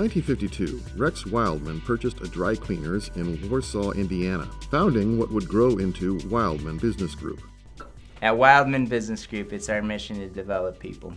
1952, Rex Wildman purchased a dry cleaners in Warsaw, Indiana, founding what would grow into Wildman Business Group. At Wildman Business Group, it's our mission to develop people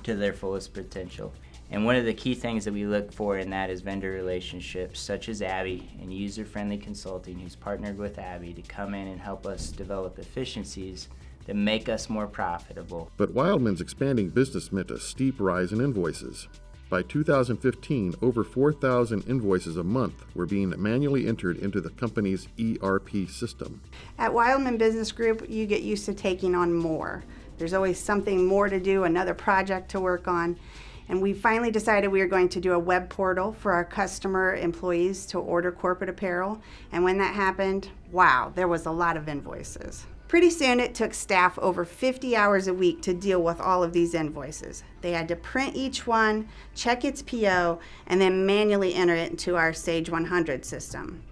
to their fullest potential. And one of the key things that we look for in that is vendor relationships, such as ABBYY and user-friendly consulting, who's partnered with ABBYY to come in and help us develop efficiencies that make us more profitable. But Wildman's expanding business meant a steep rise in invoices. By 2015, over 4,000 invoices a month were being manually entered into the company's ERP system. At Wildman Business Group, you get used to taking on more. There's always something more to do, another project to work on. And we finally decided we were going to do a web portal for our customer employees to order corporate apparel. And when that happened, wow, there was a lot of invoices. Pretty soon it took staff over 50 hours a week to deal with all of these invoices. They had to print each one, check its PO, and then manually enter it into our Sage 100 system.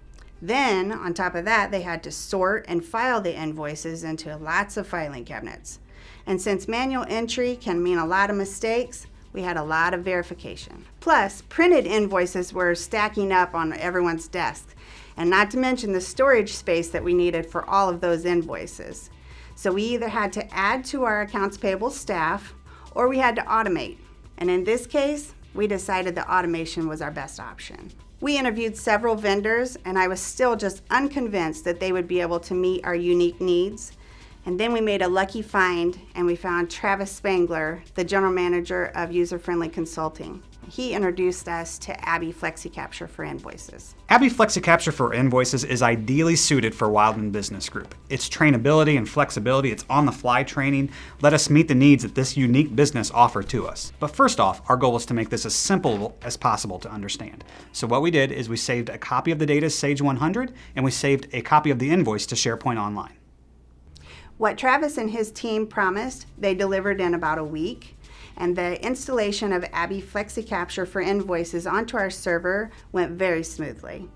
Then, on top of that, they had to sort and file the invoices into lots of filing cabinets. And since manual entry can mean a lot of mistakes, we had a lot of verification. Plus, printed invoices were stacking up on everyone's desk, and not to mention the storage space that we needed for all of those invoices. So we either had to add to our accounts payable staff, or we had to automate. And in this case, we decided that automation was our best option. We interviewed several vendors, and I was still just unconvinced that they would be able to meet our unique needs. And then we made a lucky find, and we found Travis Spangler, the general manager of User Friendly Consulting. He introduced us to ABBYY FlexiCapture for Invoices. ABBYY FlexiCapture for Invoices is ideally suited for Wildman Business Group. Its trainability and flexibility, its on-the-fly training, let us meet the needs that this unique business offered to us. But first off, our goal is to make this as simple as possible to understand. So what we did is we saved a copy of the data to Sage 100, and we saved a copy of the invoice to SharePoint Online. What Travis and his team promised, they delivered in about a week. And the installation of ABBYY FlexiCapture for Invoices onto our server went very smoothly.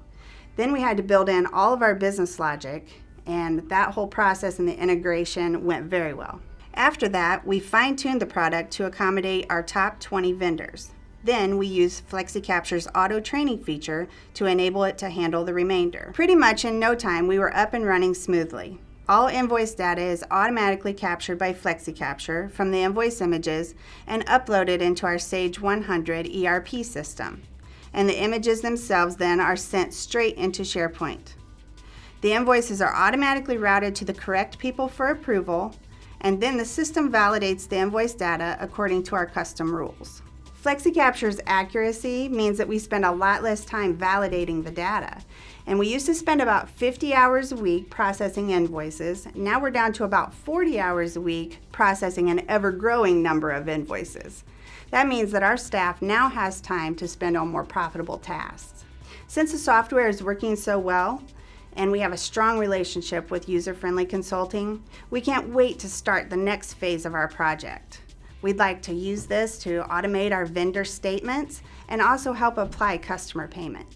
Then we had to build in all of our business logic, and that whole process and the integration went very well. After that, we fine-tuned the product to accommodate our top 20 vendors. Then we used FlexiCapture's auto training feature to enable it to handle the remainder. Pretty much in no time, we were up and running smoothly. All invoice data is automatically captured by FlexiCapture from the invoice images and uploaded into our Sage 100 ERP system. And the images themselves then are sent straight into SharePoint. The invoices are automatically routed to the correct people for approval, and then the system validates the invoice data according to our custom rules. FlexiCapture's accuracy means that we spend a lot less time validating the data. And we used to spend about 50 hours a week processing invoices. Now we're down to about 40 hours a week processing an ever-growing number of invoices. That means that our staff now has time to spend on more profitable tasks. Since the software is working so well, and we have a strong relationship with User Friendly Consulting, we can't wait to start the next phase of our project. We'd like to use this to automate our vendor statements and also help apply customer payment.